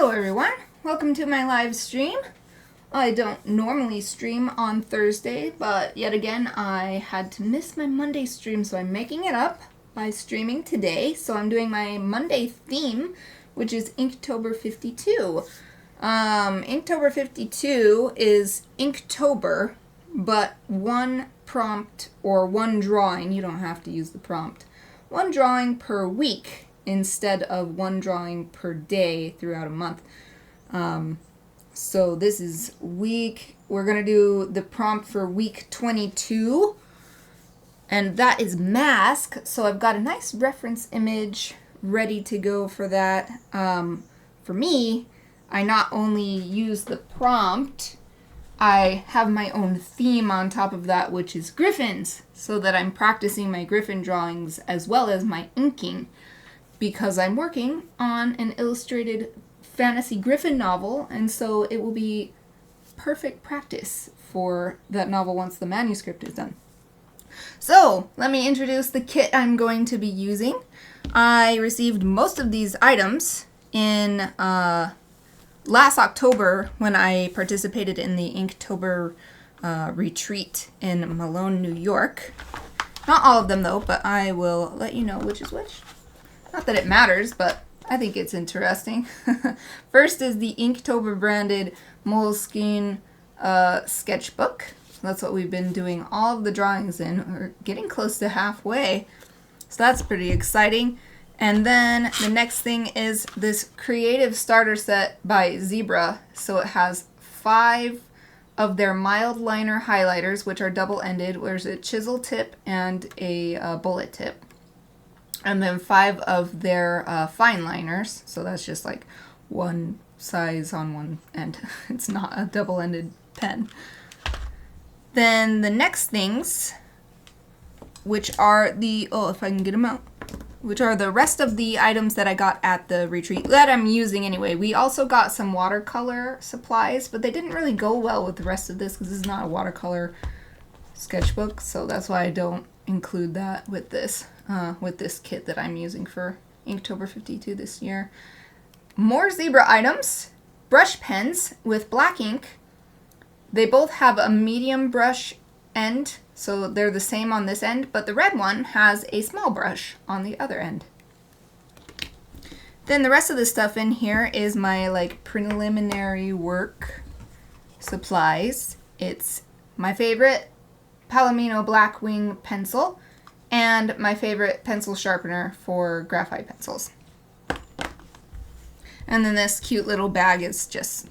Hello everyone, welcome to my live stream. I don't normally stream on Thursday, but yet again I had to miss my Monday stream, so I'm making it up by streaming today. So I'm doing my Monday theme, which is Inktober52. Inktober52 is Inktober, but one prompt or one drawing, you don't have to use the prompt, one drawing per week instead of one drawing per day throughout a month. So this is we're going to do the prompt for week 22, and that is mask. So I've got a nice reference image ready to go for that. For me, I not only use the prompt, I have my own theme on top of that, which is Gryphons, so that I'm practicing my Gryphon drawings as well as my inking, because I'm working on an illustrated fantasy Gryphon novel, and so it will be perfect practice for that novel once the manuscript is done. So, let me introduce the kit I'm going to be using. I received most of these items in last October when I participated in the Inktober retreat in Malone, New York. Not all of them though, but I will let you know which is which. Not that it matters, but I think it's interesting. First is the Inktober branded Moleskine sketchbook. So that's what we've been doing all of the drawings in. We're getting close to halfway. So that's pretty exciting. And then the next thing is this creative starter set by Zebra. So it has 5 of their mild liner highlighters, which are double-ended. There's a chisel tip and a bullet tip. And then 5 of their fine liners. So that's just like one size on one end. It's not a double-ended pen. Then the next things, which are the, if I can get them out, which are the rest of the items that I got at the retreat, that I'm using anyway. We also got some watercolor supplies, but they didn't really go well with the rest of this because this is not a watercolor sketchbook, so that's why I don't include that with this kit that I'm using for Inktober52 this year. More Zebra items, brush pens with black ink. They both have a medium brush end, so they're the same on this end, but the red one has a small brush on the other end. Then the rest of the stuff in here is my like preliminary work supplies. It's my favorite Palomino Blackwing pencil and my favorite pencil sharpener for graphite pencils. And then this cute little bag is just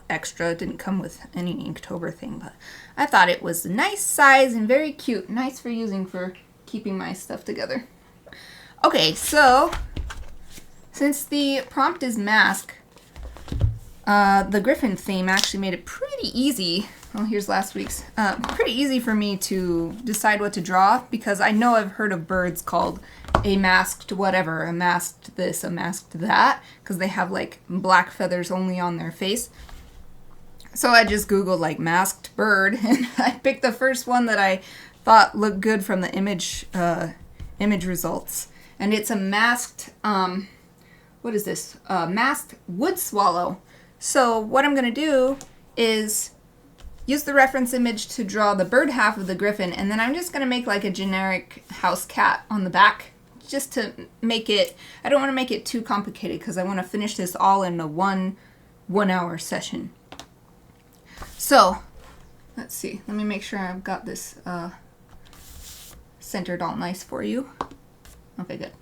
extra. It didn't come with any Inktober thing, but I thought it was a nice size and very cute. Nice for using for keeping my stuff together. Okay, so since the prompt is mask, the Gryphon theme actually made it pretty easy. Well, here's last week's. Pretty easy for me to decide what to draw, because I know I've heard of birds called a masked whatever, a masked this, a masked that, because they have like black feathers only on their face. So I just Googled like masked bird, and I picked the first one that I thought looked good from the image results. And it's a masked, what is this? Masked wood swallow. So what I'm going to do is use the reference image to draw the bird half of the Gryphon, and then I'm just going to make like a generic house cat on the back, just to make it, I don't want to make it too complicated because I want to finish this all in a one hour session. So, let's see, let me make sure I've got this centered all nice for you. Okay, good.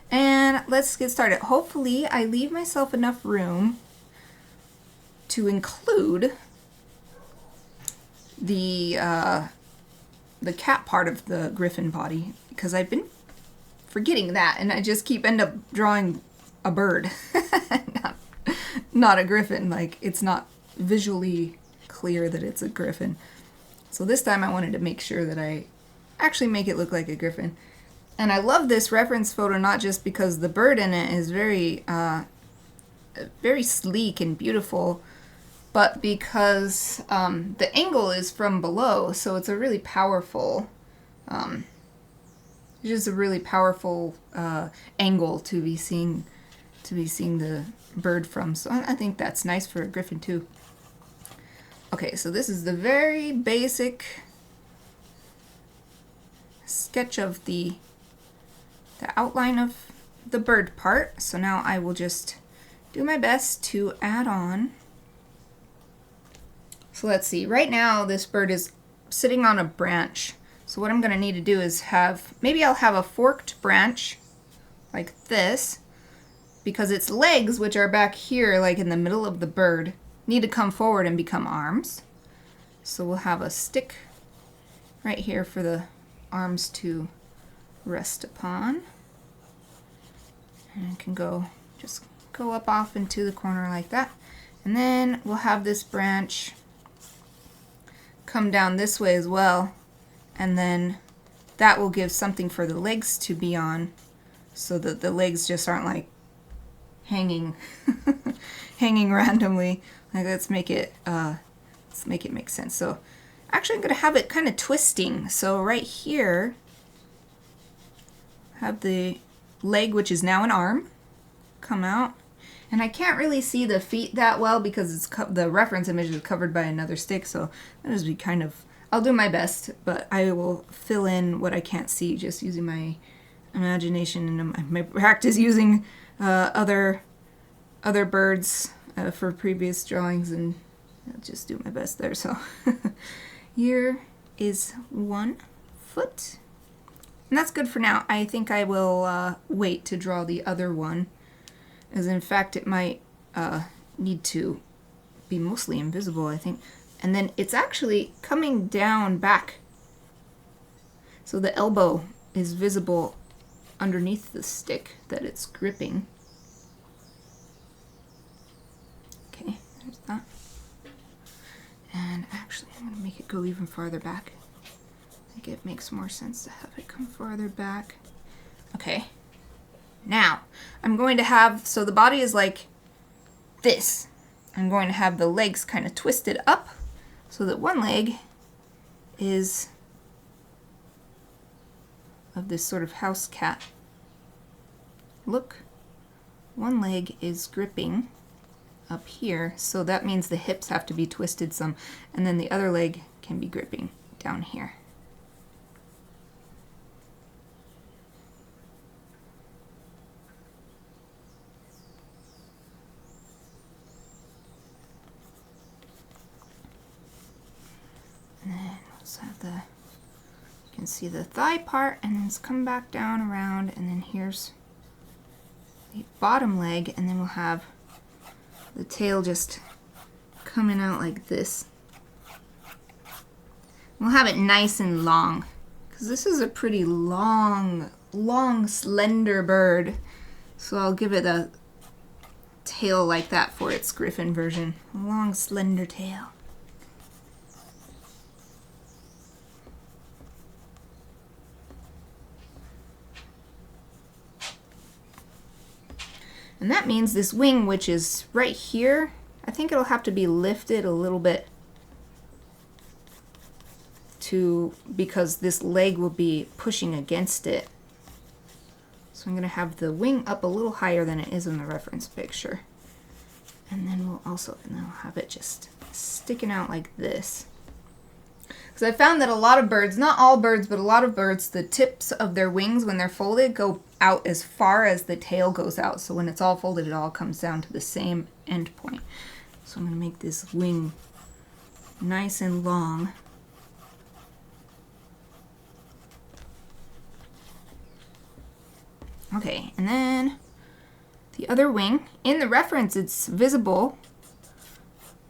And let's get started. Hopefully I leave myself enough room to include the cat part of the Gryphon body, because I've been forgetting that, and I just end up drawing a bird, not a Gryphon. Like, it's not visually clear that it's a Gryphon. So this time I wanted to make sure that I actually make it look like a Gryphon. And I love this reference photo not just because the bird in it is very sleek and beautiful, but because the angle is from below, so it's a really powerful, angle to be seeing to be seeing the bird from. So I think that's nice for a griffin too. Okay, so this is the very basic sketch of the outline of the bird part. So now I will just do my best to add on. So let's see, right now this bird is sitting on a branch. So what I'm going to need to do is maybe I'll have a forked branch like this, because its legs, which are back here like in the middle of the bird, need to come forward and become arms. So we'll have a stick right here for the arms to rest upon. And it can just go up off into the corner like that. And then we'll have this branch come down this way as well. And then that will give something for the legs to be on, so that the legs just aren't like hanging hanging randomly. Like, let's make it make sense. So actually I'm going to have it kind of twisting. So right here have the leg, which is now an arm, come out. And I can't really see the feet that well because the reference image is covered by another stick, so that is be kind of, I'll do my best, but I will fill in what I can't see just using my imagination and my practice using other birds for previous drawings, and I'll just do my best there. So here is 1 foot, and that's good for now. I think I will wait to draw the other one, as in fact it might need to be mostly invisible, I think. And then it's actually coming down back, so the elbow is visible underneath the stick that it's gripping. Okay, there's that. And actually I'm going to make it go even farther back. I think it makes more sense to have it come farther back. Okay, now I'm going to have, so the body is like this. I'm going to have the legs kind of twisted up so that one leg is of this sort of house cat look. One leg is gripping up here, so that means the hips have to be twisted some, and then the other leg can be gripping down here. And then let's have you can see the thigh part, and it's come back down around, and then here's the bottom leg, and then we'll have the tail just coming out like this. We'll have it nice and long, because this is a pretty long, slender bird. So I'll give it a tail like that for its griffin version. A long, slender tail. And that means this wing, which is right here, I think it'll have to be lifted a little bit because this leg will be pushing against it. So I'm going to have the wing up a little higher than it is in the reference picture. And then we'll have it just sticking out like this. Because I found that a lot of birds, not all birds, but a lot of birds, the tips of their wings when they're folded go out as far as the tail goes out. So when it's all folded, it all comes down to the same end point. So I'm going to make this wing nice and long. Okay, and then the other wing. In the reference, it's visible,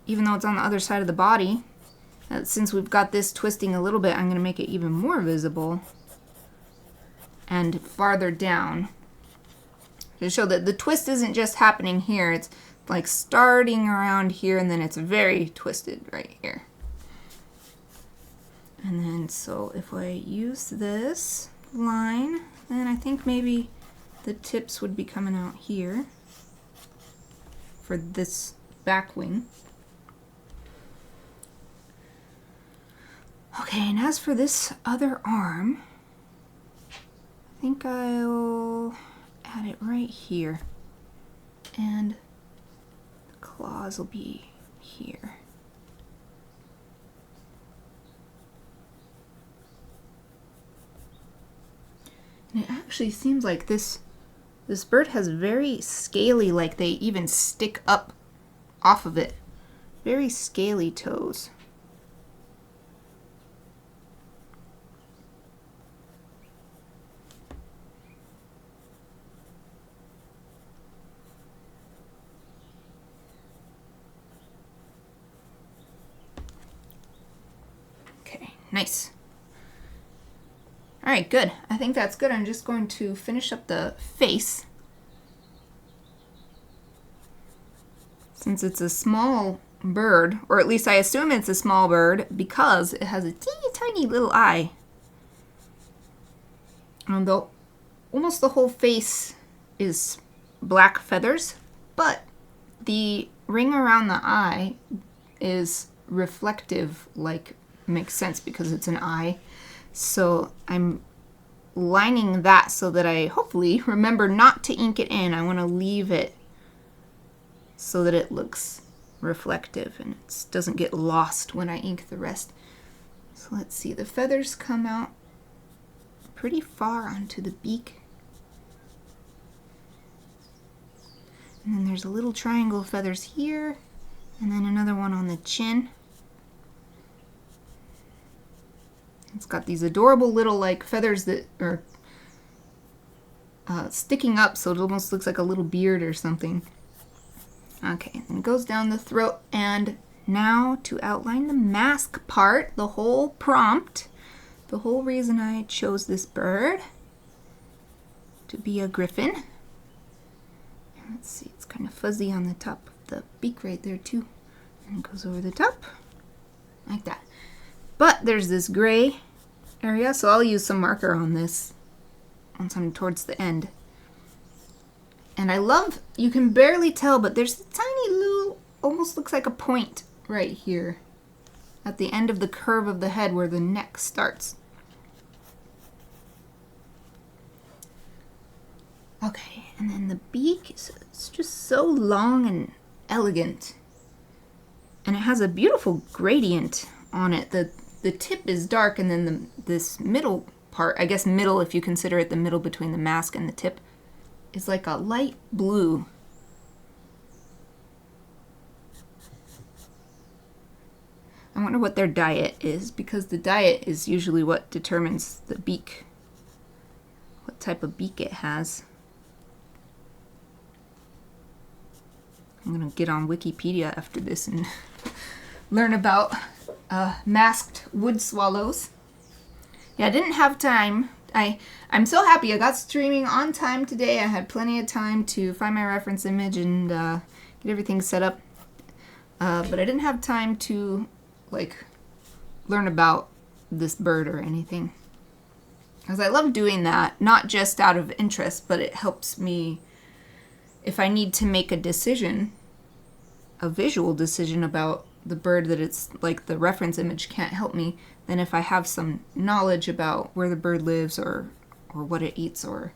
even though it's on the other side of the body. Since we've got this twisting a little bit, I'm going to make it even more visible and farther down to show that the twist isn't just happening here. It's like starting around here, and then it's very twisted right here. And then, so if I use this line, then I think maybe the tips would be coming out here for this back wing. Okay, and as for this other arm, I think I'll add it right here. and the claws will be here. And it actually seems like this bird has very scaly, like they even stick up off of it. Very scaly toes. Okay, nice. All right, good. I think that's good. I'm just going to finish up the face. Since it's a small bird, or at least I assume it's a small bird because it has a teeny tiny little eye. And though almost the whole face is black feathers, but the ring around the eye is reflective, like makes sense because it's an eye. So I'm lining that so that I hopefully remember not to ink it in. I want to leave it so that it looks reflective and it doesn't get lost when I ink the rest. So let's see, the feathers come out pretty far onto the beak. And then there's a little triangle of feathers here, and then another one on the chin. It's got these adorable little like feathers that are sticking up, so it almost looks like a little beard or something. Okay, and it goes down the throat. And now to outline the mask part, the whole prompt, the whole reason I chose this bird to be a griffin. Let's see, it's kind of fuzzy on the top of the beak right there too. And it goes over the top, like that. But there's this gray area, so I'll use some marker on this once I'm towards the end. And I love, you can barely tell, but there's a tiny little, almost looks like a point right here at the end of the curve of the head where the neck starts. Okay, and then the beak, it's just so long and elegant. And it has a beautiful gradient on it. The tip is dark, and then this middle part, I guess middle if you consider it the middle between the mask and the tip, is like a light blue. I wonder what their diet is, because the diet is usually what determines the beak, what type of beak it has. I'm going to get on Wikipedia after this and learn about masked wood swallows. Yeah, I didn't have time. I'm so happy I got streaming on time today. I had plenty of time to find my reference image and get everything set up. But I didn't have time to like learn about this bird or anything. Because I love doing that, not just out of interest, but it helps me if I need to make a decision, a visual decision about the bird that it's like the reference image can't help me, then if I have some knowledge about where the bird lives or what it eats or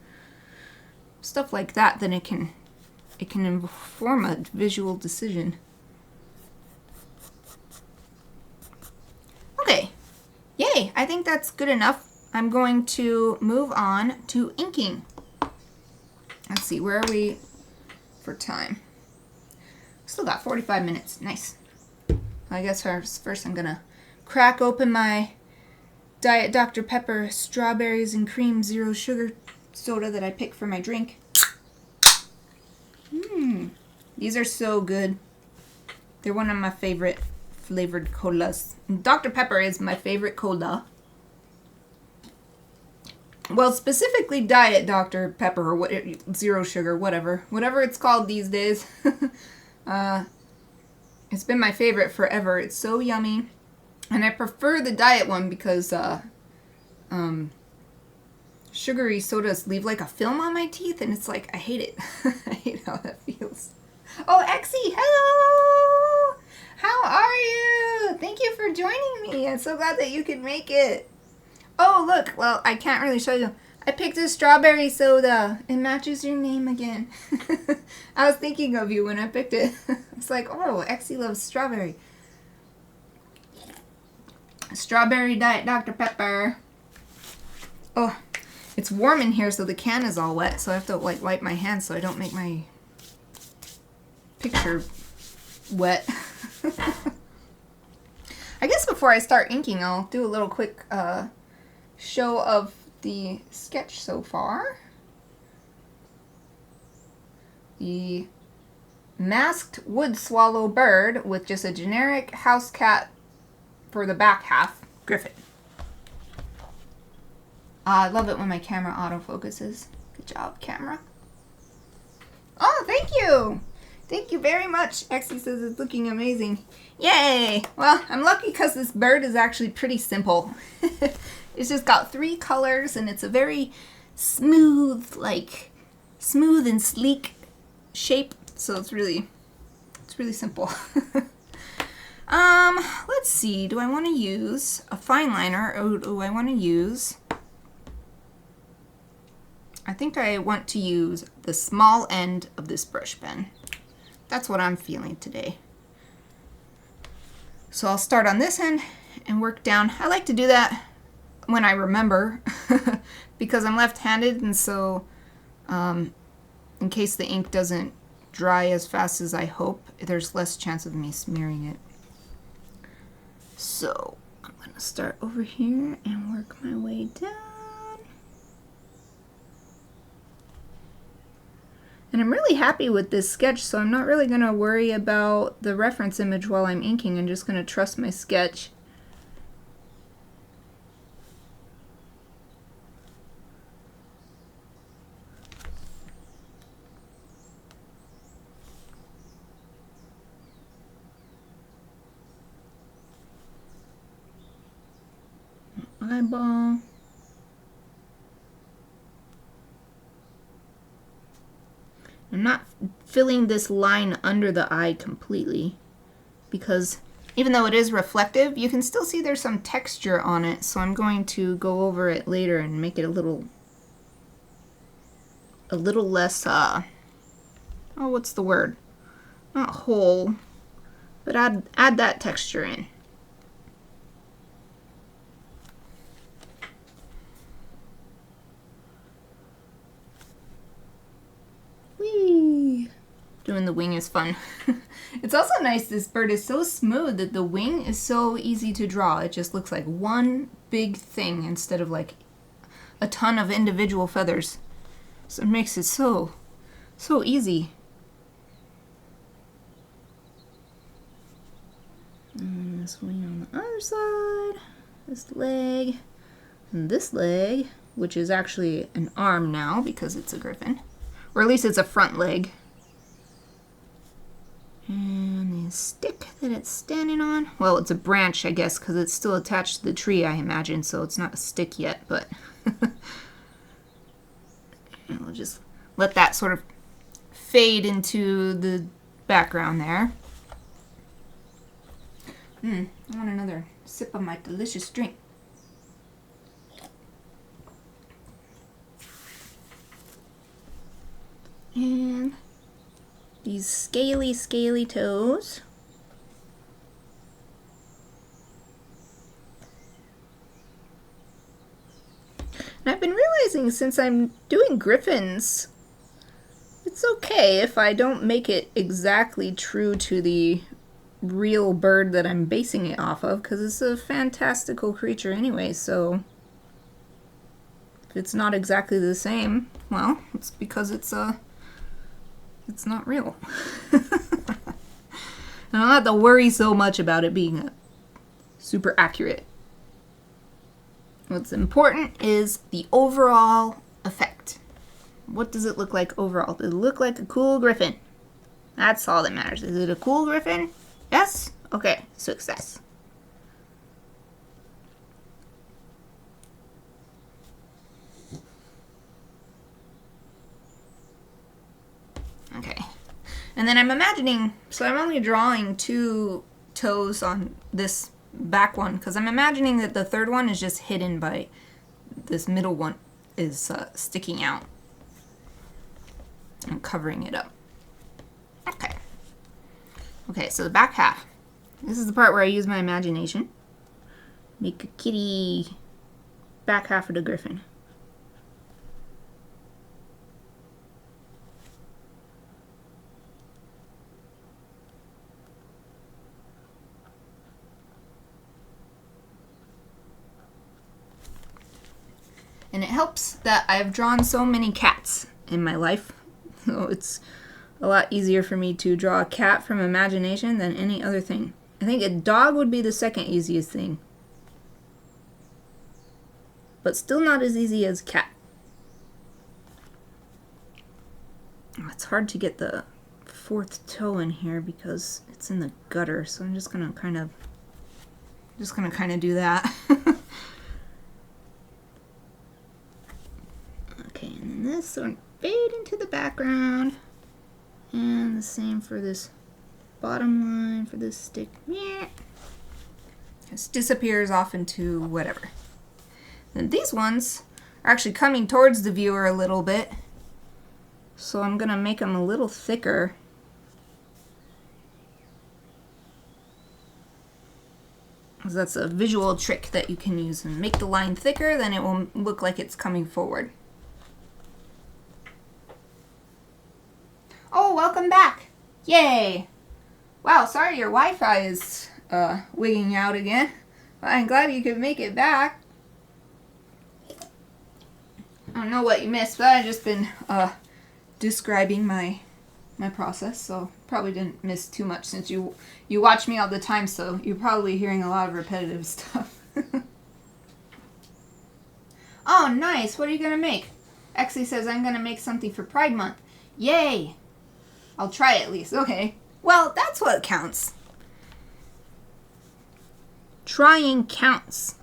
stuff like that, then it can inform a visual decision. Okay, yay, I think that's good enough. I'm going to move on to inking. Let's see, where are we for time? Still got 45 minutes. Nice. I guess first I'm gonna crack open my Diet Dr. Pepper strawberries and cream 0 sugar soda that I picked for my drink. These are so good. They're one of my favorite flavored colas. Dr. Pepper is my favorite cola. Well, specifically Diet Dr. Pepper or what, 0 sugar, whatever it's called these days. It's been my favorite forever. It's so yummy, and I prefer the diet one because sugary sodas leave like a film on my teeth, and it's like I hate it. I hate how that feels. Oh, Exie, hello! How are you? Thank you for joining me. I'm so glad that you could make it. Oh, look, well, I can't really show you. I picked a strawberry soda. It matches your name again. I was thinking of you when I picked it. It's like, oh, Exie loves strawberry. Strawberry Diet Dr. Pepper. Oh, it's warm in here, so the can is all wet, so I have to like wipe my hands so I don't make my picture wet. I guess before I start inking, I'll do a little quick show of the sketch so far. The masked wood swallow bird with just a generic house cat for the back half, Gryphon. I love it when my camera autofocuses. Good job, camera. Oh, thank you! Thank you very much. Exie says it's looking amazing. Yay! Well, I'm lucky because this bird is actually pretty simple. It's just got 3 colors and it's a very smooth, like, smooth and sleek shape. So it's really simple. Let's see. Do I want to use a fine liner or do I want to use... I think I want to use the small end of this brush pen. That's what I'm feeling today. So I'll start on this end and work down. I like to do that when I remember because I'm left-handed, and so in case the ink doesn't dry as fast as I hope, there's less chance of me smearing it. So I'm gonna start over here and work my way down. And I'm really happy with this sketch, so I'm not really going to worry about the reference image while I'm inking. I'm just going to trust my sketch. Eyeball. I'm not filling this line under the eye completely because even though it is reflective, you can still see there's some texture on it, so I'm going to go over it later and make it a little less, oh, what's the word? Not whole, but add that texture in. Doing the wing is fun. It's also nice, this bird is so smooth that the wing is so easy to draw. It just looks like one big thing instead of like a ton of individual feathers. So it makes it so easy. And this wing on the other side, this leg, and this leg, which is actually an arm now because it's a griffin. Or at least it's a front leg. And the stick that it's standing on. Well, it's a branch, I guess, because it's still attached to the tree, I imagine, so it's not a stick yet, but... And we'll just let that sort of fade into the background there. I want another sip of my delicious drink. And these scaly toes. And I've been realizing since I'm doing Gryphons, it's okay if I don't make it exactly true to the real bird that I'm basing it off of, because it's a fantastical creature anyway, so if it's not exactly the same, well, it's because it's not real. And I don't have to worry so much about it being super accurate. What's important is the overall effect. What does it look like overall? Does it look like a cool griffin? That's all that matters. Is it a cool griffin? Yes? Okay, success. Okay. And then I'm imagining, so I'm only drawing 2 toes on this back one, because I'm imagining that the third one is just hidden by this middle one. is sticking out and covering it up. Okay. Okay, so the back half. This is the part where I use my imagination. Make a kitty back half of the griffin. And it helps that I've drawn so many cats in my life. So it's a lot easier for me to draw a cat from imagination than any other thing. I think a dog would be the second easiest thing. But still not as easy as cat. It's hard to get the fourth toe in here because it's in the gutter. So I'm just gonna kind of do that. Okay, and then this sort of fade into the background. And the same for this bottom line for this stick. Yeah. Just disappears off into whatever. Then these ones are actually coming towards the viewer a little bit. So I'm going to make them a little thicker. Because that's a visual trick that you can use. And make the line thicker, then it will look like it's coming forward. Oh, welcome back. Yay. Wow, sorry your Wi-Fi is wigging out again. But I'm glad you could make it back. I don't know what you missed, but I've just been describing my process, so probably didn't miss too much since you watch me all the time, so you're probably hearing a lot of repetitive stuff. Oh, nice. What are you going to make? Exie says I'm going to make something for Pride Month. Yay! I'll try at least. Okay. Well, that's what counts. Trying counts.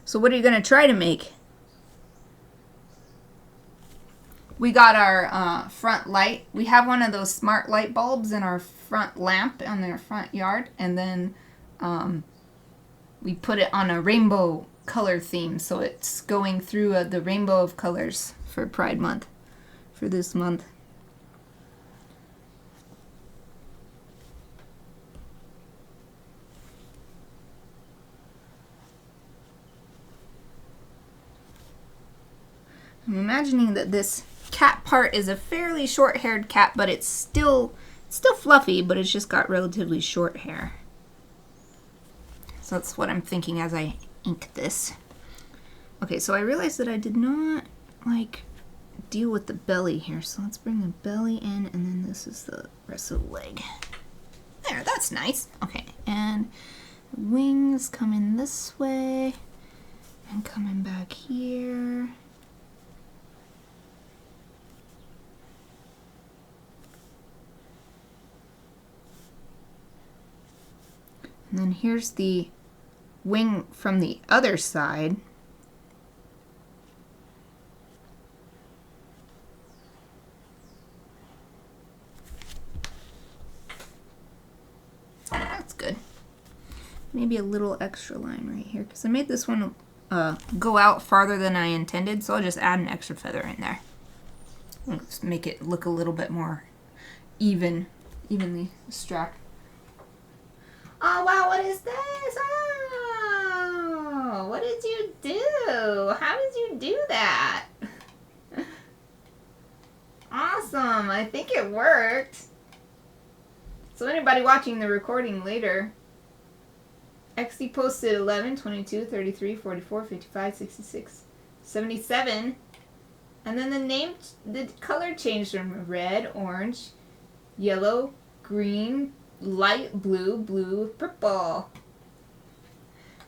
So what are you going to try to make? We got our front light. We have one of those smart light bulbs in our front lamp on our front yard. And then we put it on a rainbow color theme. So it's going through the rainbow of colors for Pride Month. For this month. I'm imagining that this cat part is a fairly short-haired cat, but it's still fluffy, but it's just got relatively short hair. So that's what I'm thinking as I ink this. Okay, so I realized that I did not deal with the belly here, so let's bring the belly in, and then this is the rest of the leg. There, that's nice. Okay, and the wings coming this way and coming back here. And then here's the wing from the other side. That's good. Maybe a little extra line right here because I made this one go out farther than I intended, so I'll just add an extra feather in there. Let's make it look a little bit more evenly strapped. Oh wow, what is this? Oh, what did you do? How did you do that? Awesome, I think it worked. So anybody watching the recording later, XD posted 11, 22, 33, 44, 55, 66, 77. And then the color changed from red, orange, yellow, green, light blue, blue, purple.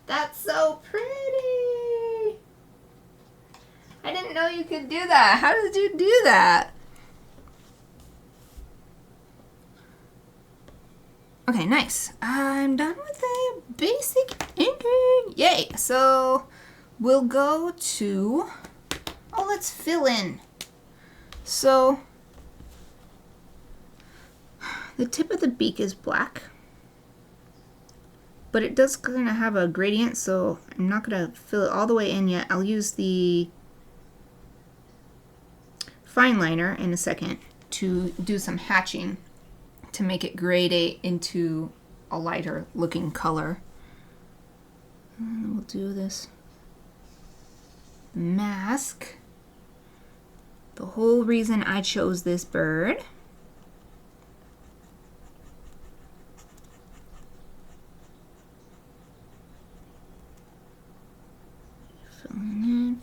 That's so pretty. I didn't know you could do that. How did you do that? Okay, nice. I'm done with the basic inking. Yay. So we'll go to, let's fill in. So the tip of the beak is black. but it does kind of have a gradient, so I'm not going to fill it all the way in yet. I'll use the fine liner in a second to do some hatching to make it grade into a lighter looking color. And we'll do this mask. The whole reason I chose this bird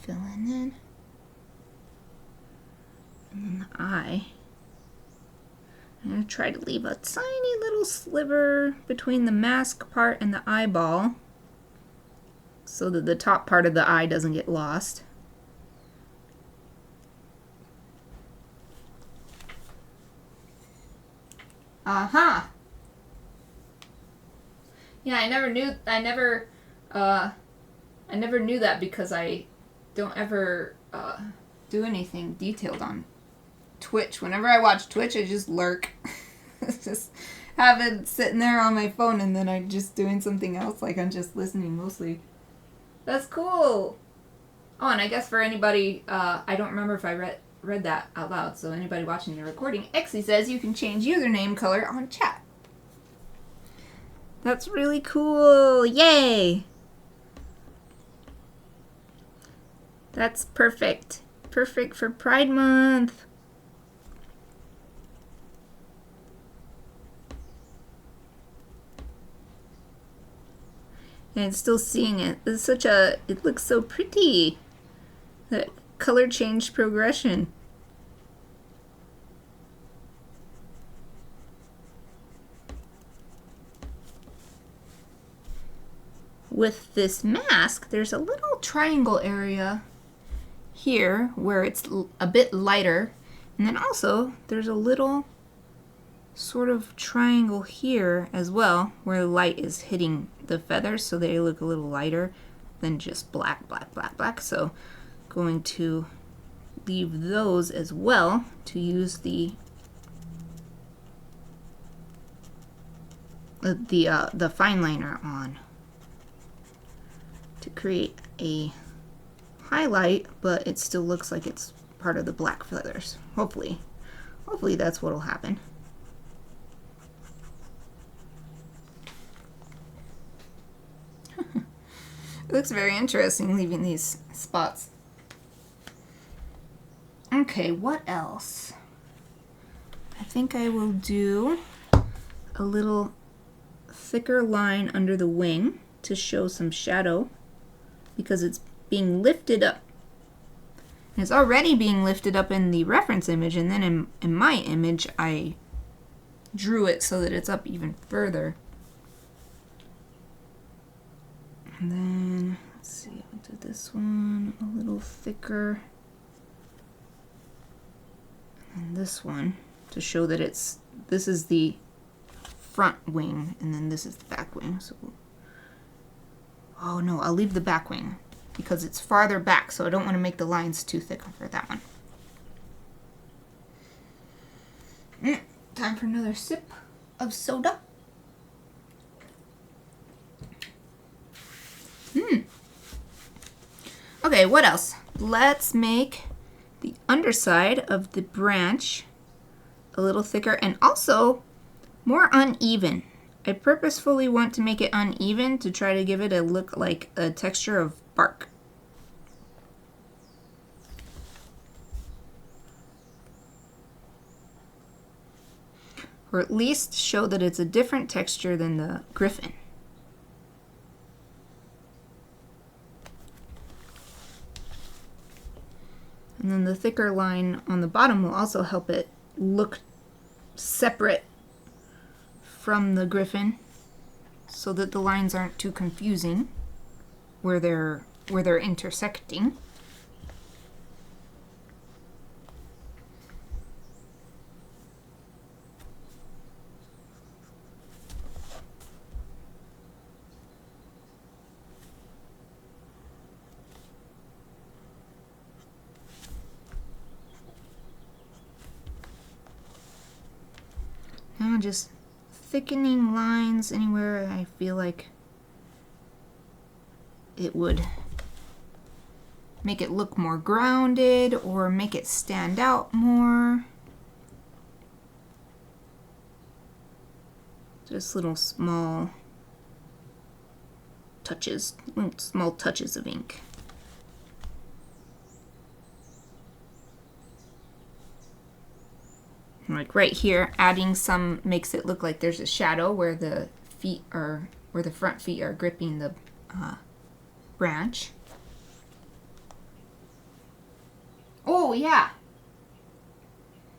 filling in, and then the eye. I'm going to try to leave a tiny little sliver between the mask part and the eyeball so that the top part of the eye doesn't get lost. Aha! Yeah, I never knew that because I don't ever do anything detailed on Twitch. Whenever I watch Twitch, I just lurk. Just have it sitting there on my phone and then I'm just doing something else, like I'm just listening mostly. That's cool! Oh, and I guess for anybody, I don't remember if I read that out loud, so anybody watching the recording, Exy says you can change username color on chat. That's really cool! Yay! That's perfect. Perfect for Pride Month. And still seeing it. It's such a, it looks so pretty. The color change progression. With this mask, there's a little triangle area here where it's a bit lighter. And then also there's a little sort of triangle here as well where the light is hitting the feathers, so they look a little lighter than just black, black, black, black. So going to leave those as well to use the fine liner on to create a highlight, but it still looks like it's part of the black feathers. Hopefully that's what'll happen. It looks very interesting leaving these spots. Okay, what else? I think I will do a little thicker line under the wing to show some shadow because it's being lifted up. And it's already being lifted up in the reference image, and then in my image I drew it so that it's up even further. And then, let's see, I'll do this one a little thicker. And this one to show that this is the front wing and then this is the back wing. So, oh no, I'll leave the back wing because it's farther back, so I don't want to make the lines too thick for that one. Time for another sip of soda. Okay, what else? Let's make the underside of the branch a little thicker and also more uneven. I purposefully want to make it uneven to try to give it a look like a texture of bark. Or at least show that it's a different texture than the Gryphon. And then the thicker line on the bottom will also help it look separate from the Gryphon so that the lines aren't too confusing where they're intersecting. Now just thickening lines anywhere I feel like it would make it look more grounded or make it stand out more. Just little small touches, small touches of ink. Like right here, adding some makes it look like there's a shadow where the feet are, where the front feet are gripping the branch. Oh yeah.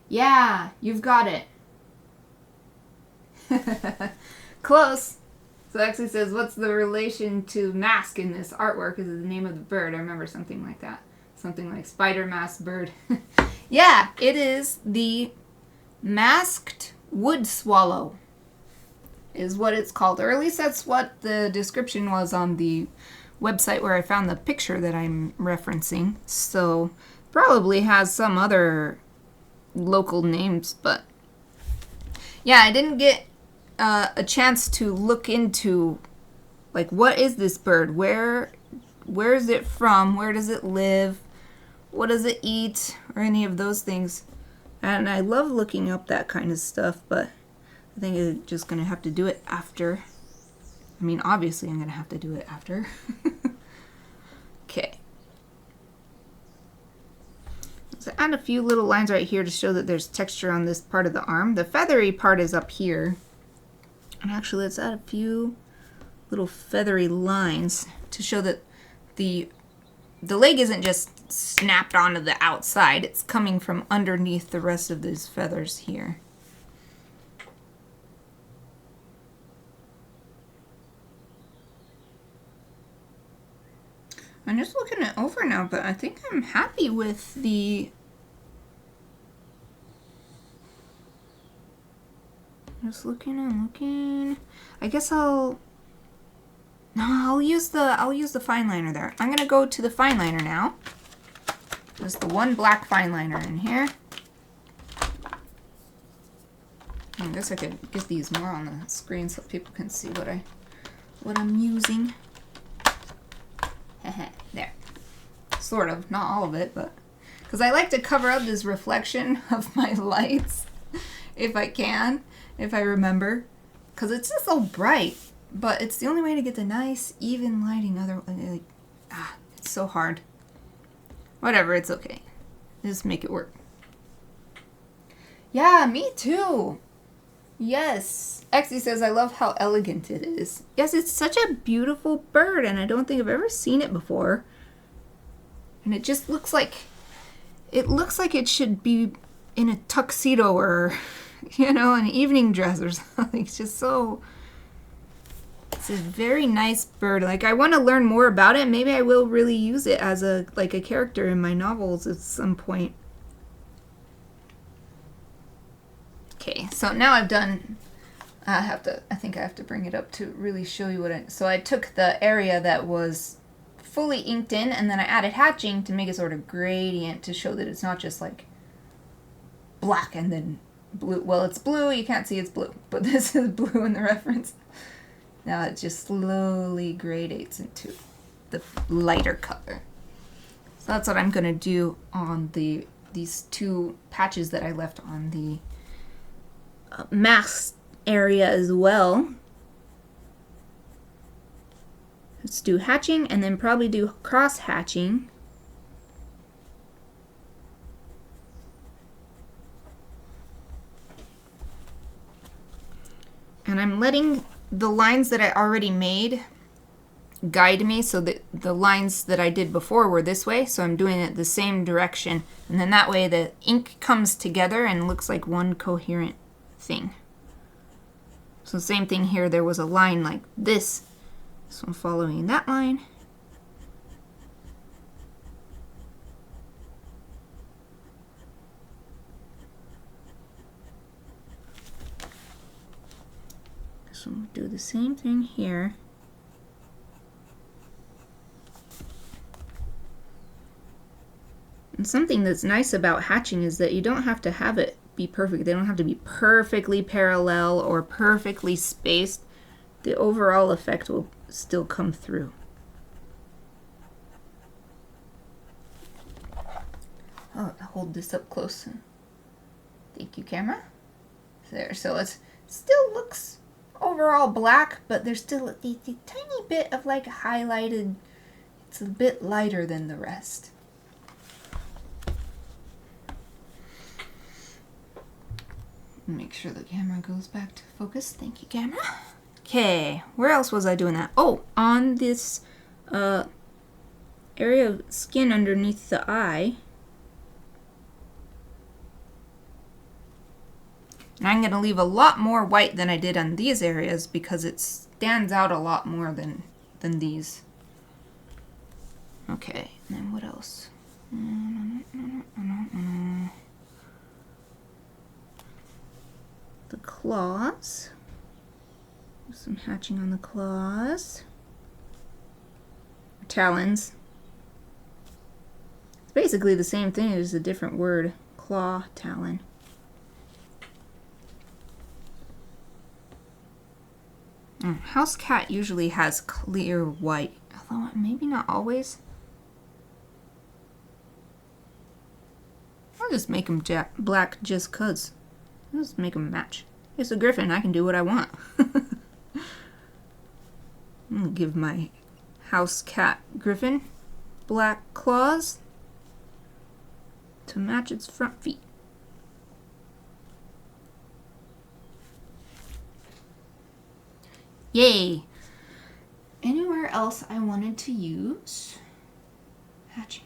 Yeah, you've got it. Close. So it actually says, what's the relation to mask in this artwork? Is it the name of the bird? I remember something like that. Something like spider mask bird. Yeah, it is the masked wood swallow is what it's called. Or at least that's what the description was on the website where I found the picture that I'm referencing. So probably has some other local names, but yeah, I didn't get a chance to look into like what is this bird, where is it from, where does it live, what does it eat, or any of those things. And I love looking up that kind of stuff, but I think I'm just gonna have to do it after. I mean, obviously I'm gonna have to do it after. Okay. So add a few little lines right here to show that there's texture on this part of the arm. The feathery part is up here. And actually, let's add a few little feathery lines to show that the leg isn't just snapped onto the outside. It's coming from underneath the rest of these feathers here. I'm just looking it over now, but I think I'm happy with the... Just looking and looking. I guess I'll use the fine liner there. I'm gonna go to the fine liner now. There's the one black fine liner in here. I guess I could get these more on the screen so people can see what I'm using. There. Sort of, not all of it, but because I like to cover up this reflection of my lights if I can, if I remember, because it's just so bright, but it's the only way to get the nice even lighting. Otherwise, it's so hard. Whatever, it's okay. Just make it work. Yeah, me too. Yes. Exie says, I love how elegant it is. Yes, it's such a beautiful bird, and I don't think I've ever seen it before. And it just looks like it should be in a tuxedo or, you know, an evening dress or something. It's just so... It's a very nice bird. Like, I want to learn more about it. Maybe I will really use it as a character in my novels at some point. Okay, so now I've done, I think I have to bring it up to really show you so I took the area that was fully inked in, and then I added hatching to make it sort of gradient to show that it's not just like black and then blue. Well, it's blue, you can't see it's blue, but this is blue in the reference. Now it just slowly gradates into the lighter color. So that's what I'm gonna do on these two patches that I left on the mask area as well. Let's do hatching and then probably do cross hatching. And I'm letting the lines that I already made guide me, so that the lines that I did before were this way, so I'm doing it the same direction, and then that way the ink comes together and looks like one coherent thing. So same thing here, there was a line like this, so I'm following that line. So we'll do the same thing here. And something that's nice about hatching is that you don't have to have it be perfect. They don't have to be perfectly parallel or perfectly spaced. The overall effect will still come through. Oh, hold this up close. Thank you, camera. There, so it still looks overall black, but there's still a tiny bit of like highlighted. It's a bit lighter than the rest. Make sure the camera goes back to focus. Thank you, camera. Okay, where else was I doing that? Oh, on this area of skin underneath the eye. And I'm going to leave a lot more white than I did on these areas because it stands out a lot more than these. Okay, and then what else? The claws. Some hatching on the claws. Talons. It's basically the same thing, it's a different word. Claw, talon. House cat usually has clear white, although maybe not always. I'll just make them black just cuz. I'll just make them match. It's a griffin, I can do what I want. I'm gonna give my house cat griffin black claws to match its front feet. Yay! Anywhere else I wanted to use hatching?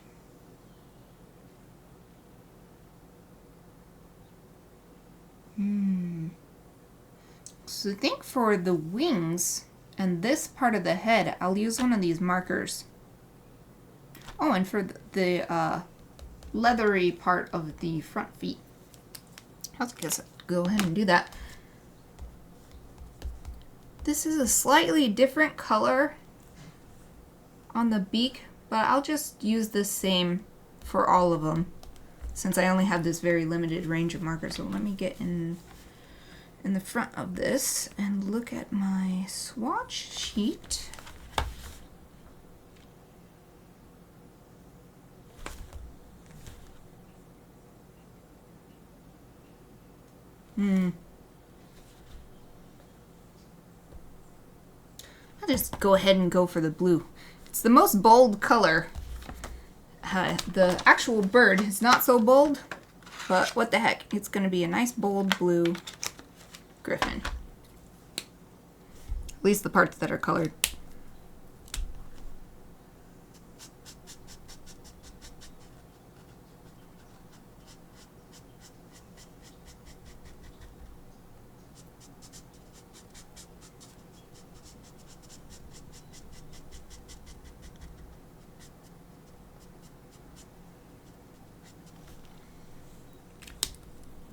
So I think for the wings and this part of the head, I'll use one of these markers. Oh, and for the leathery part of the front feet. I'll just go ahead and do that. This is a slightly different color on the beak, but I'll just use the same for all of them since I only have this very limited range of markers. So let me get in the front of this and look at my swatch sheet. I'll just go ahead and go for the blue. It's the most bold color. The actual bird is not so bold, but what the heck, it's going to be a nice bold blue griffin. At least the parts that are colored.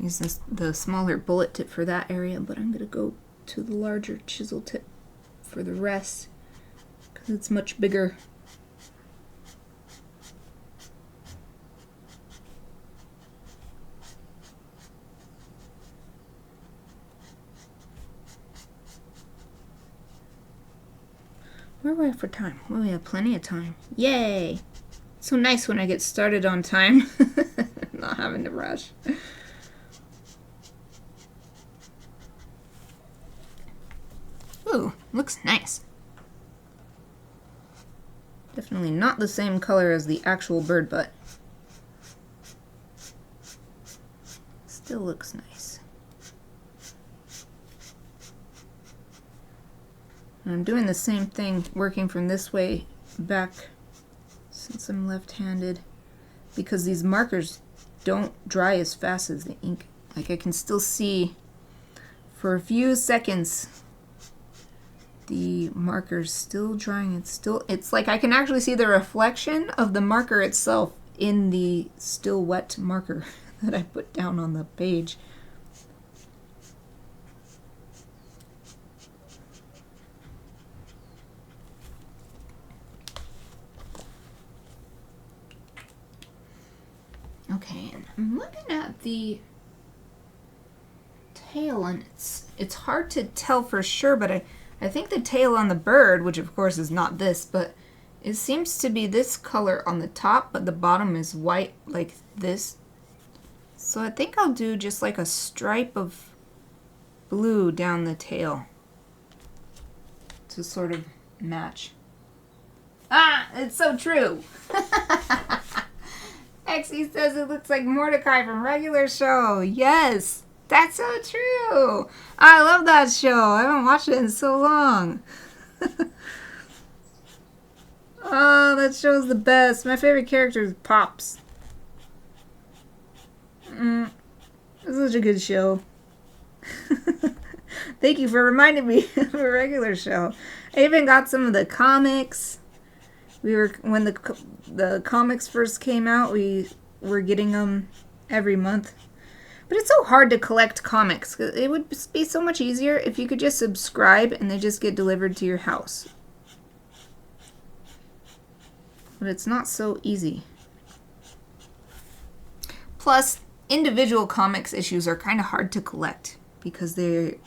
Use the smaller bullet tip for that area, but I'm going to go to the larger chisel tip for the rest because it's much bigger. Where are we at for time? Well, we have plenty of time. Yay! So nice when I get started on time. Not having to rush. Ooh, looks nice. Definitely not the same color as the actual bird, but still looks nice. And I'm doing the same thing, working from this way back since I'm left-handed, because these markers don't dry as fast as the ink. Like I can still see for a few seconds the marker's still drying. It's like I can actually see the reflection of the marker itself in the still wet marker that I put down on the page. Okay, and I'm looking at the tail, and it's hard to tell for sure, but I think the tail on the bird, which of course is not this, but It seems to be this color on the top, but the bottom is white like this. So I think I'll do just like a stripe of blue down the tail to sort of match. Ah, it's so true. Exie says it looks like Mordecai from Regular Show. Yes, that's so true. I love that show. I haven't watched it in so long. Oh, that show's the best. My favorite character is Pops. It's such a good show. Thank you for reminding me of a Regular Show. I even got some of the comics. When the comics first came out, we were getting them every month. But it's so hard to collect comics. It would be so much easier if you could just subscribe and they just get delivered to your house. But it's not so easy. Plus, individual comics issues are kind of hard to collect because you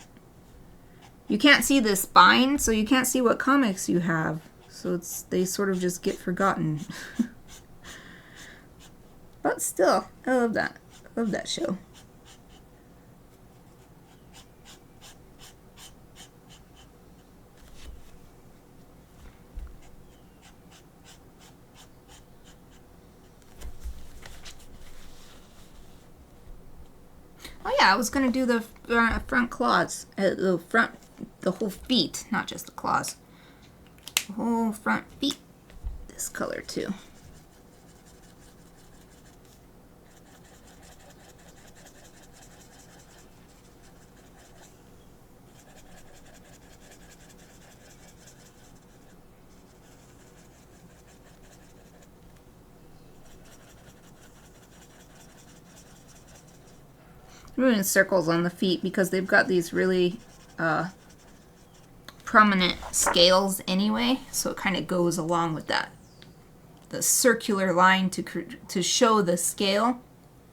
can't see the spine, so you can't see what comics you have. So they sort of just get forgotten. But still, I love that. I love that show. Oh yeah, I was gonna do the front claws, the whole feet, not just the claws. The whole front feet, this color too. I'm doing circles on the feet because they've got these really prominent scales anyway, so it kind of goes along with that. The circular line to show the scale,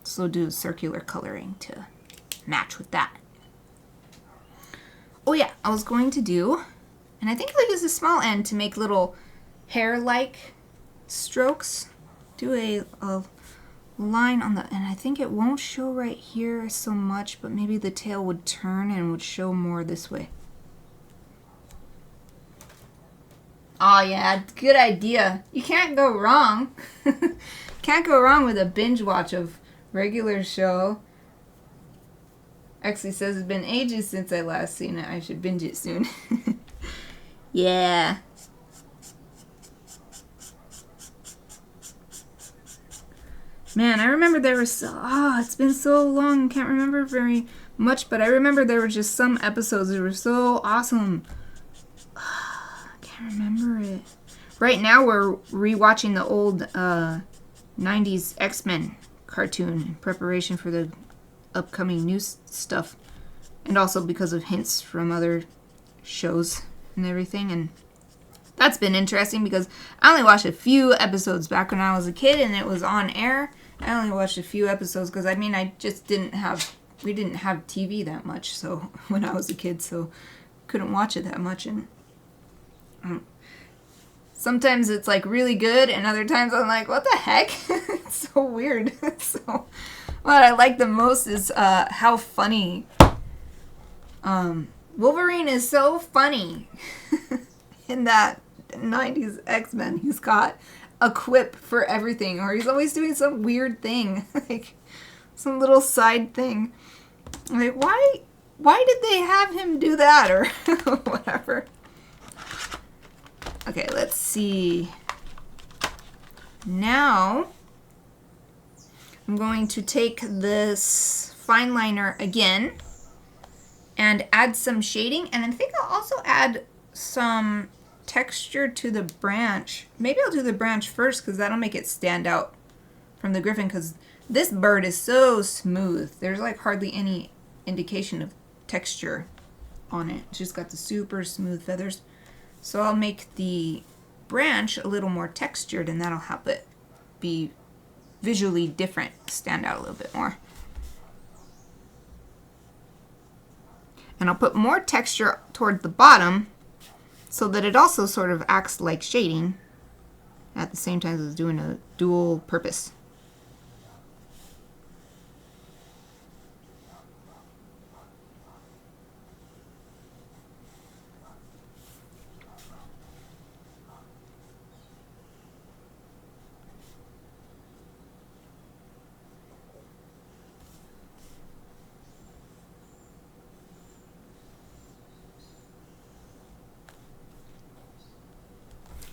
so do circular coloring to match with that. Oh yeah, I was going to do, and I think I'll use a small end to make little hair-like strokes. Do a line on the, and I think it won't show right here so much, but maybe the tail would turn and would show more this way. Oh yeah, good idea. You can't go wrong. Can't go wrong with a binge watch of Regular Show. Actually says it's been ages since I last seen it. I should binge it soon. Yeah. Man, I remember there was it's been so long, can't remember very much, but I remember there were just some episodes that were so awesome. Can't remember it. Right now we're rewatching the old 90s X-Men cartoon in preparation for the upcoming new stuff, and also because of hints from other shows and everything, and that's been interesting because I only watched a few episodes back when I was a kid and it was on air. I only watched a few episodes because I just didn't have TV that much, so when I was a kid, so couldn't watch it that much. And sometimes it's like really good, and other times I'm like, what the heck? It's so weird. So what I like the most is how funny Wolverine is. So funny in that 90s X-Men. He's got a quip for everything, or he's always doing some weird thing, like some little side thing. I'm like, why did they have him do that, or whatever. Okay, let's see. Now I'm going to take this fine liner again and add some shading, and I think I'll also add some texture to the branch. Maybe I'll do the branch first because that'll make it stand out from the griffin, because this bird is so smooth. There's like hardly any indication of texture on it. It's just got the super smooth feathers. So I'll make the branch a little more textured, and that'll help it be visually different, stand out a little bit more. And I'll put more texture toward the bottom so that it also sort of acts like shading. at the same time as doing a dual purpose.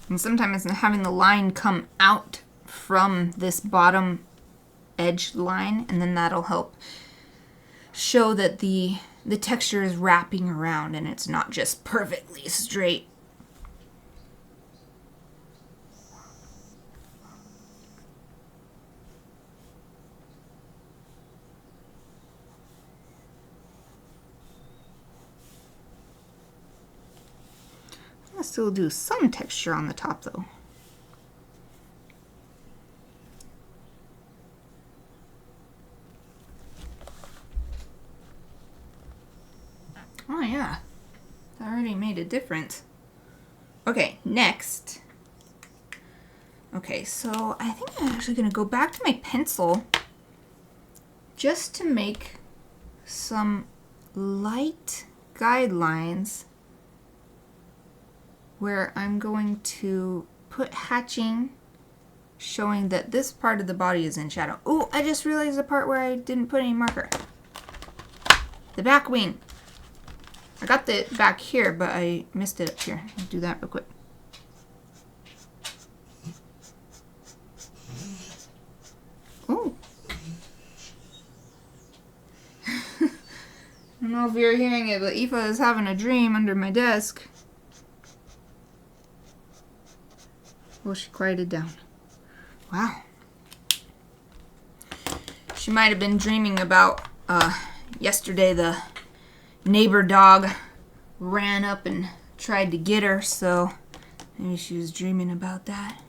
And sometimes having the line come out from this bottom edge line, and then that'll help show that the texture is wrapping around and it's not just perfectly straight. I'll still do some texture on the top though. Oh yeah, that already made a difference. Okay, next. Okay, so I think I'm actually gonna go back to my pencil just to make some light guidelines where I'm going to put hatching, showing that this part of the body is in shadow. Oh, I just realized the part where I didn't put any marker. The back wing. I got the back here, but I missed it up here. I'll do that real quick. Oh. I don't know if you're hearing it, but Aoife is having a dream under my desk. Well, she quieted down. Wow. She might have been dreaming about yesterday the neighbor dog ran up and tried to get her, so maybe she was dreaming about that.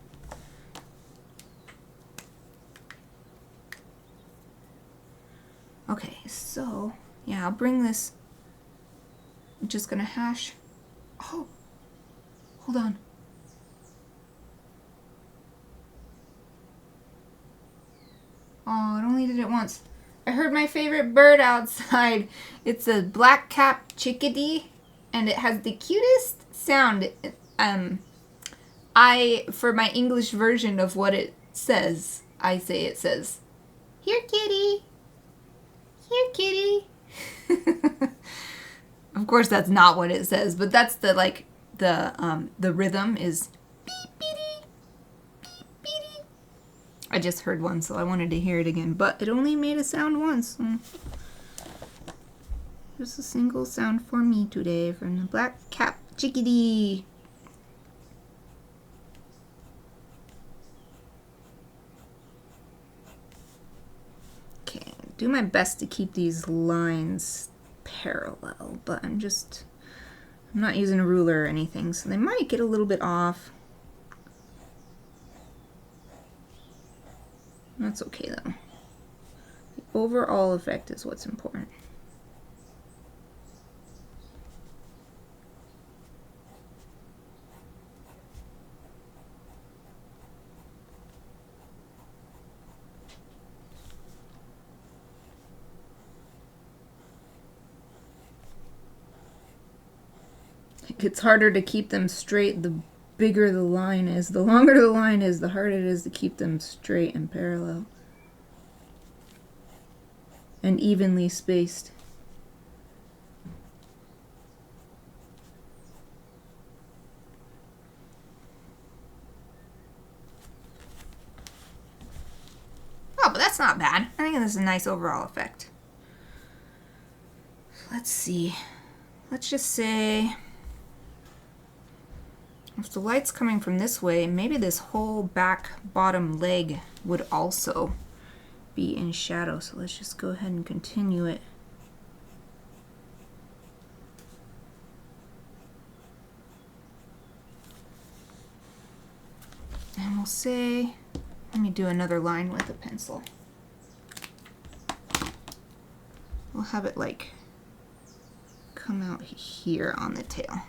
Okay, so yeah, I'll bring this. I'm just gonna hash. Oh, hold on. Oh, it only did it once. I heard my favorite bird outside. It's a black-capped chickadee, and it has the cutest sound. For my English version of what it says, I say it says, "Here, kitty. Here, kitty." Of course, that's not what it says, but that's the rhythm is beep, beady, beep, beady. I just heard one, so I wanted to hear it again, but it only made a sound once. Just a single sound for me today from the black-capped chickadee. Okay, do my best to keep these lines parallel, but I'm not using a ruler or anything, so they might get a little bit off. That's okay though. The overall effect is what's important. It's harder to keep them straight the bigger the line is. The longer the line is, the harder it is to keep them straight and parallel. And evenly spaced. Oh, but that's not bad. I think this is a nice overall effect. Let's see. Let's just say, if the light's coming from this way, maybe this whole back bottom leg would also be in shadow. So let's just go ahead and continue it. And we'll say, let me do another line with a pencil. We'll have it like come out here on the tail.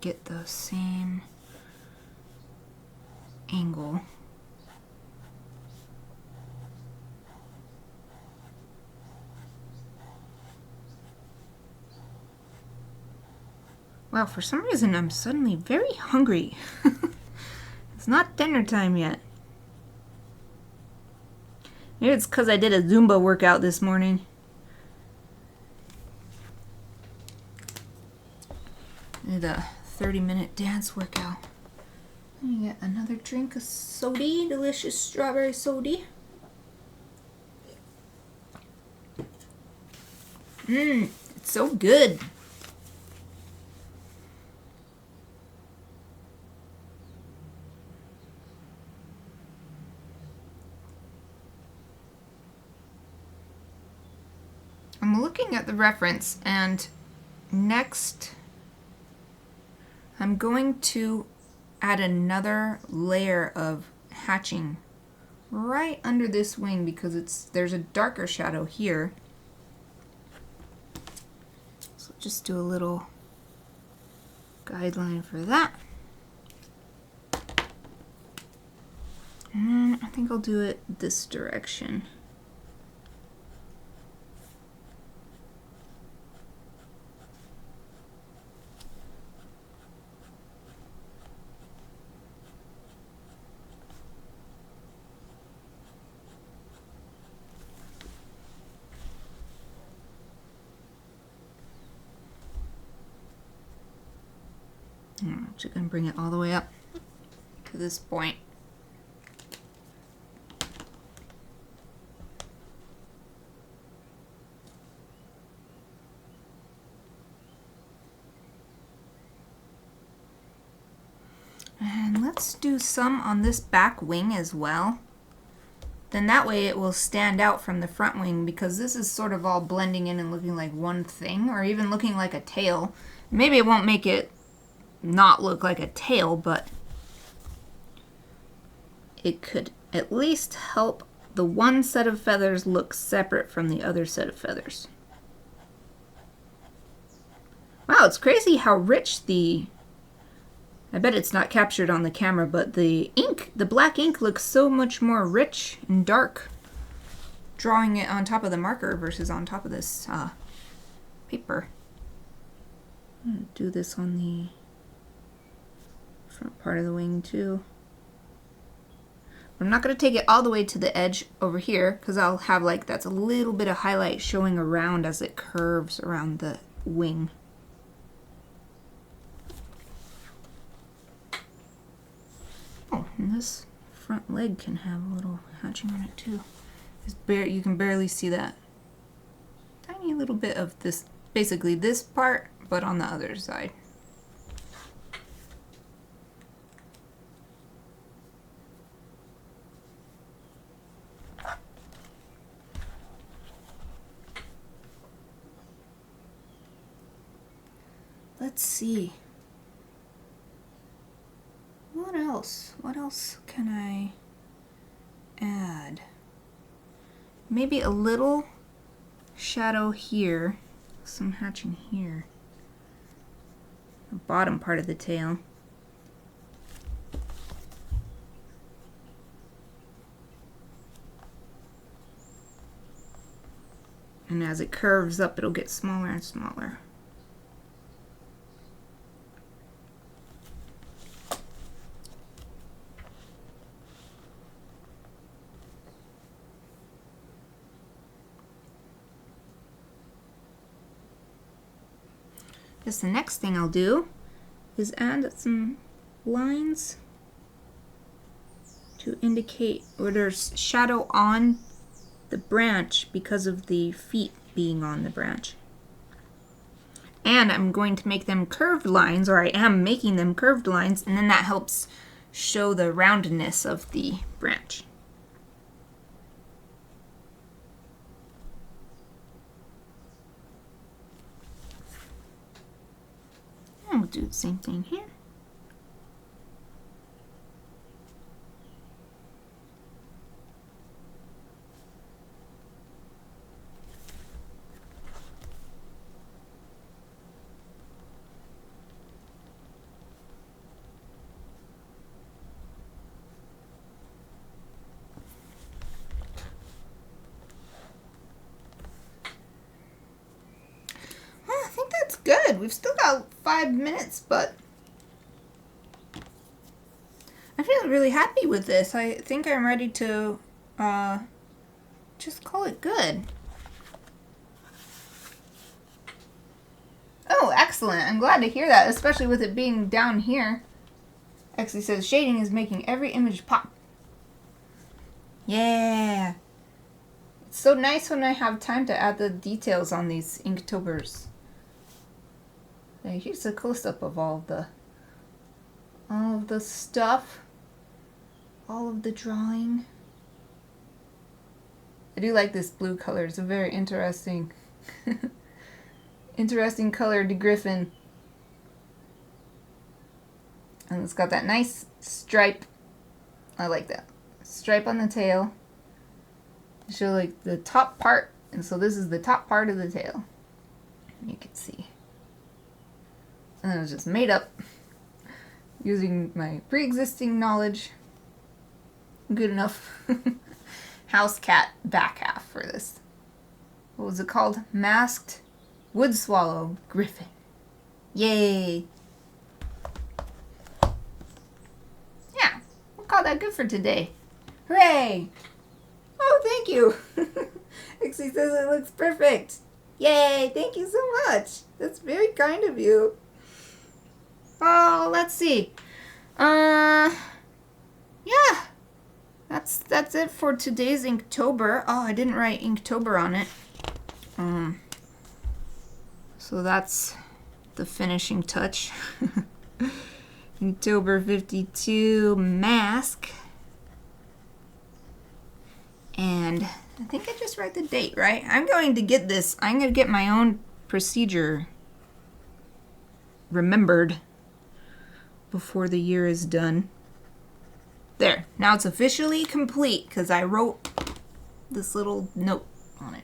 get the same angle. Wow, for some reason I'm suddenly very hungry. It's not dinner time yet. Maybe it's because I did a Zumba workout this morning. Did a 30-minute dance workout. And you get another drink of soda, delicious strawberry soda. It's so good. I'm looking at the reference, and next I'm going to add another layer of hatching right under this wing because there's a darker shadow here. So just do a little guideline for that. And I think I'll do it this direction. I'm actually going to bring it all the way up to this point. And let's do some on this back wing as well. Then that way it will stand out from the front wing, because this is sort of all blending in and looking like one thing, or even looking like a tail. Maybe it won't make it not look like a tail, but it could at least help the one set of feathers look separate from the other set of feathers. Wow, it's crazy how rich I bet it's not captured on the camera, but the ink, the black ink, looks so much more rich and dark drawing it on top of the marker versus on top of this paper. I'm going to do this on the front part of the wing too. I'm not going to take it all the way to the edge over here, because I'll have like that's a little bit of highlight showing around as it curves around the wing. Oh, and this front leg can have a little hatching on it too. You can barely see that tiny little bit of this, basically this part, but on the other side. Let's see. What else? What else can I add? Maybe a little shadow here, some hatching here. The bottom part of the tail. And as it curves up, it'll get smaller and smaller. Guess the next thing I'll do is add some lines to indicate where there's shadow on the branch because of the feet being on the branch. And I'm going to make them curved lines, or I am making them curved lines, and then that helps show the roundness of the branch. And we'll do the same thing here. We've still got 5 minutes, but I feel really happy with this. I think I'm ready to just call it good. Oh, excellent. I'm glad to hear that, especially with it being down here. Actually says shading is making every image pop. Yeah. It's so nice when I have time to add the details on these Inktobers. Here's a close-up of all of the stuff. All of the drawing. I do like this blue color. It's a very interesting interesting colored griffin. And it's got that nice stripe. I like that. Stripe on the tail. Show like the top part. And so this is the top part of the tail. You can see. And it was just made up using my pre-existing knowledge. Good enough. House cat back half for this. What was it called? Masked wood swallow griffin. Yay! Yeah, we'll call that good for today. Hooray! Oh, thank you. Exie says it looks perfect. Yay! Thank you so much. That's very kind of you. Oh, let's see. Yeah. That's it for today's Inktober. Oh, I didn't write Inktober on it. So that's the finishing touch. Inktober52 mask. And I think I just write the date, right? I'm going to get this. I'm going to get my own procedure remembered before the year is done. There. Now it's officially complete because I wrote this little note on it.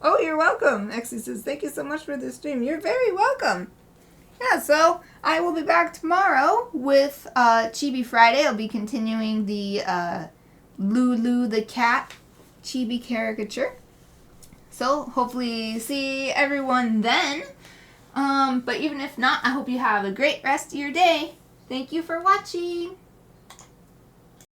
Oh, you're welcome. Exie says, thank you so much for the stream. You're very welcome. Yeah, so I will be back tomorrow with Chibi Friday. I'll be continuing the Lulu the cat chibi caricature. So hopefully see everyone then. But even if not, I hope you have a great rest of your day. Thank you for watching.